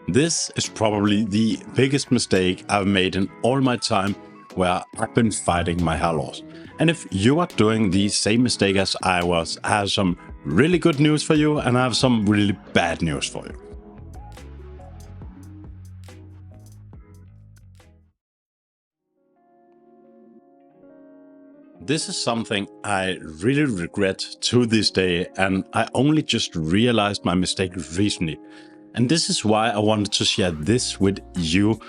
This is probably the biggest mistake I've made in all my time where I've been fighting my hair loss. And if you are doing the same mistake as I was, I have some really good news for you and I have some really bad news for you. This is something I really regret to this day, and I only just realized my mistake recently. And this is why I wanted to share this with you,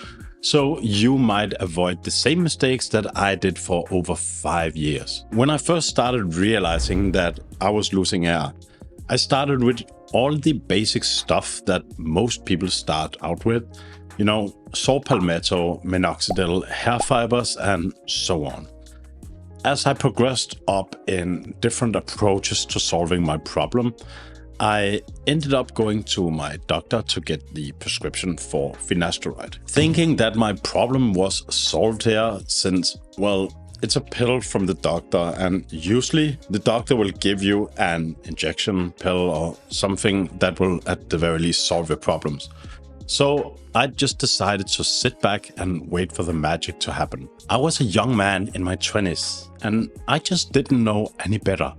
so you might avoid the same mistakes that I did for over 5 years. When I first started realizing that I was losing hair, I started with all the basic stuff that most people start out with. You know, saw palmetto, minoxidil, hair fibers, and so on. As I progressed up in different approaches to solving my problem, I ended up going to my doctor to get the prescription for finasteride, thinking that my problem was solved here since, well, it's a pill from the doctor and usually the doctor will give you an injection pill or something that will at the very least solve your problems. So I just decided to sit back and wait for the magic to happen. I was a young man in my 20s and I just didn't know any better.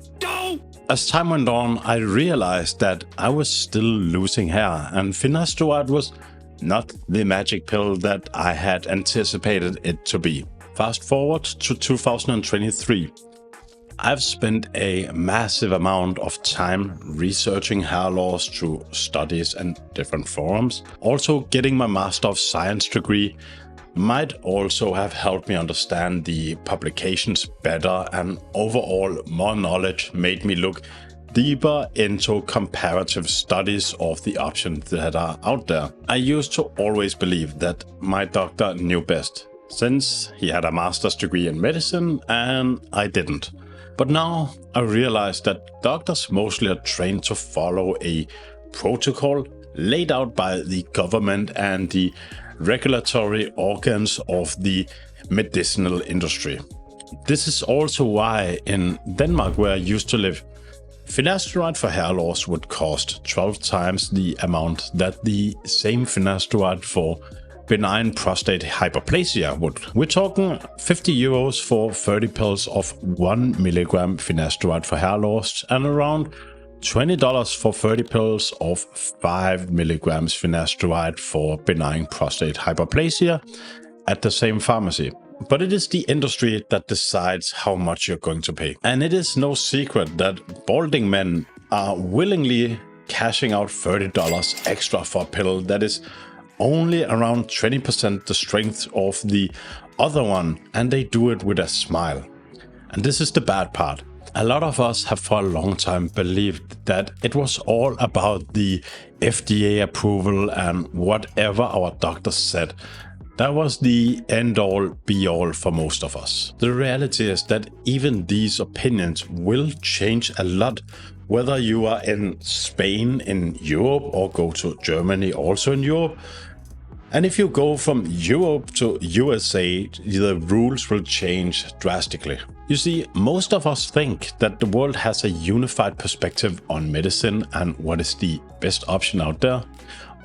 As time went on, I realized that I was still losing hair and finasteride was not the magic pill that I had anticipated it to be. Fast forward to 2023. I've spent a massive amount of time researching hair loss through studies and different forums. Also, getting my Master of Science degree might also have helped me understand the publications better, and overall more knowledge made me look deeper into comparative studies of the options that are out there. I used to always believe that my doctor knew best, since he had a master's degree in medicine and I didn't. But now I realize that doctors mostly are trained to follow a protocol laid out by the government and the regulatory organs of the medicinal industry. This is also why in Denmark, where I used to live, finasteride for hair loss would cost 12 times the amount that the same finasteride for benign prostate hyperplasia would. We're talking 50 euros for 30 pills of 1 milligram finasteride for hair loss and around $20 for 30 pills of 5 milligrams finasteride for benign prostate hyperplasia at the same pharmacy. But it is the industry that decides how much you're going to pay. And it is no secret that balding men are willingly cashing out $30 extra for a pill that is only around 20% the strength of the other one, and they do it with a smile. And this is the bad part. A lot of us have for a long time believed that it was all about the FDA approval and whatever our doctors said. That was the end-all be-all for most of us. The reality is that even these opinions will change a lot, whether you are in Spain, in Europe, or go to Germany, also in Europe. And if you go from Europe to USA, the rules will change drastically. You see, most of us think that the world has a unified perspective on medicine and what is the best option out there.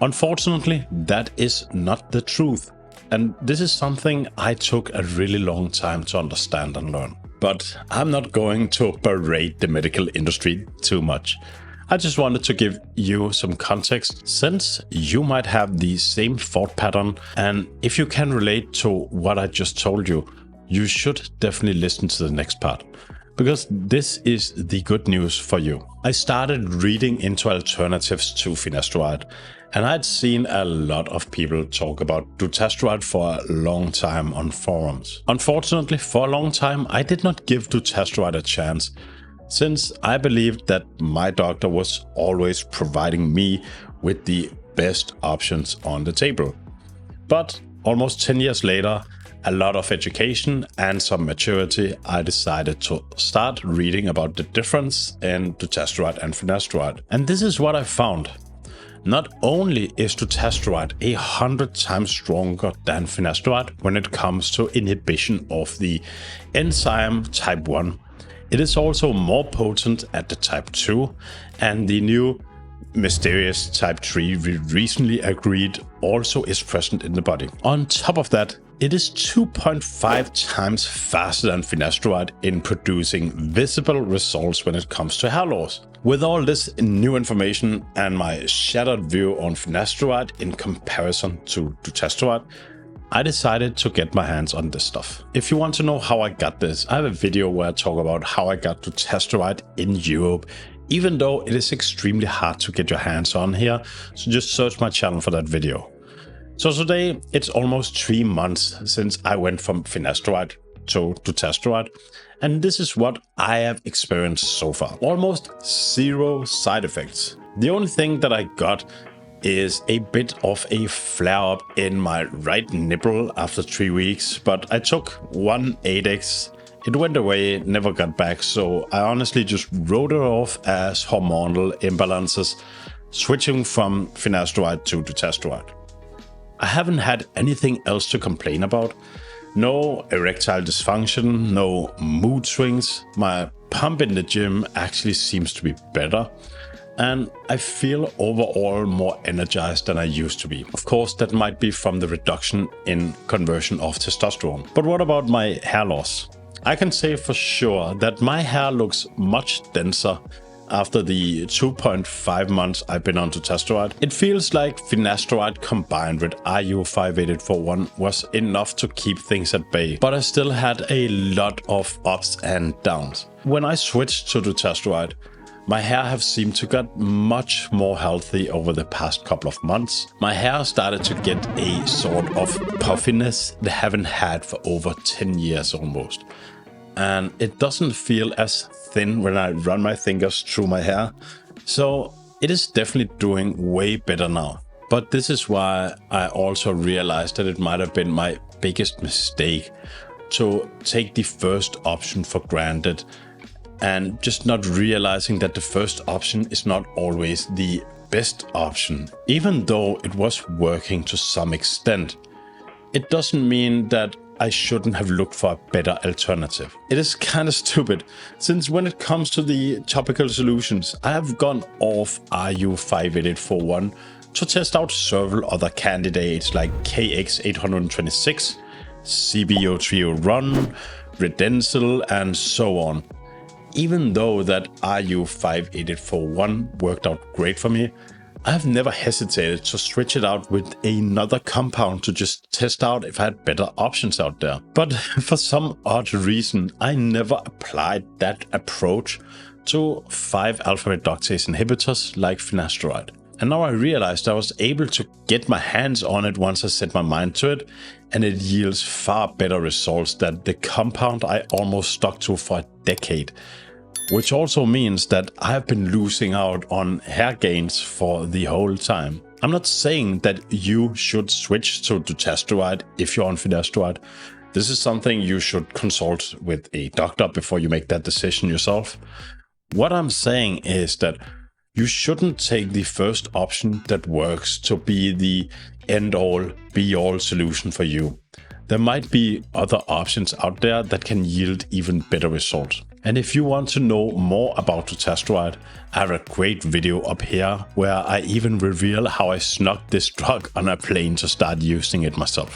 Unfortunately, that is not the truth. And this is something I took a really long time to understand and learn. But I'm not going to berate the medical industry too much. I just wanted to give you some context, since you might have the same thought pattern, and if you can relate to what I just told you, you should definitely listen to the next part, because this is the good news for you. I started reading into alternatives to finasteride, and I'd seen a lot of people talk about dutasteride for a long time on forums. Unfortunately, for a long time, I did not give dutasteride a chance, since I believed that my doctor was always providing me with the best options on the table. But almost 10 years later, a lot of education and some maturity, I decided to start reading about the difference in dutasteride and finasteride. And this is what I found. Not only is dutasteride 100 times stronger than finasteride when it comes to inhibition of the enzyme type 1, it is also more potent at the type 2, and the new mysterious type 3 we recently agreed also is present in the body. On top of that, it is 2.5 times faster than finasteride in producing visible results when it comes to hair loss. With all this new information and my shattered view on finasteride in comparison to dutasteride, I decided to get my hands on this stuff. If you want to know how I got this, I have a video where I talk about how I got dutasteride in Europe, even though it is extremely hard to get your hands on here, so just search my channel for that video. So today, it's almost 3 months since I went from finasteride to dutasteride, and this is what I have experienced so far. Almost 0 side effects. The only thing that I got is a bit of a flare-up in my right nipple after 3 weeks, but I took 1 8X. It went away, never got back, so I honestly just wrote it off as hormonal imbalances, switching from finasteride to dutasteride. I haven't had anything else to complain about. No erectile dysfunction, no mood swings. My pump in the gym actually seems to be better. And I feel overall more energized than I used to be. Of course, that might be from the reduction in conversion of testosterone. But what about my hair loss? I can say for sure that my hair looks much denser after the 2.5 months I've been on dutasteride. It feels like finasteride combined with RU58841 was enough to keep things at bay, but I still had a lot of ups and downs. When I switched to dutasteride, my hair have seemed to get much more healthy over the past couple of months. My hair started to get a sort of puffiness they haven't had for over 10 years almost. And it doesn't feel as thin when I run my fingers through my hair. So it is definitely doing way better now. But this is why I also realized that it might have been my biggest mistake to take the first option for granted and just not realizing that the first option is not always the best option. Even though it was working to some extent, it doesn't mean that I shouldn't have looked for a better alternative. It is kind of stupid, since when it comes to the topical solutions, I have gone off RU58841 to test out several other candidates like KX826, CB0301, Redensil, and so on. Even though that RU58841 worked out great for me, I have never hesitated to switch it out with another compound to just test out if I had better options out there. But for some odd reason, I never applied that approach to 5-alpha reductase inhibitors like finasteride. And now I realized I was able to get my hands on it once I set my mind to it, and it yields far better results than the compound I almost stuck to for a decade. Which also means that I have been losing out on hair gains for the whole time. I'm not saying that you should switch to dutasteride if you're on finasteride. This is something you should consult with a doctor before you make that decision yourself. What I'm saying is that you shouldn't take the first option that works to be the end-all, be-all solution for you. There might be other options out there that can yield even better results. And if you want to know more about dutasteride, I have a great video up here where I even reveal how I snuck this drug on a plane to start using it myself.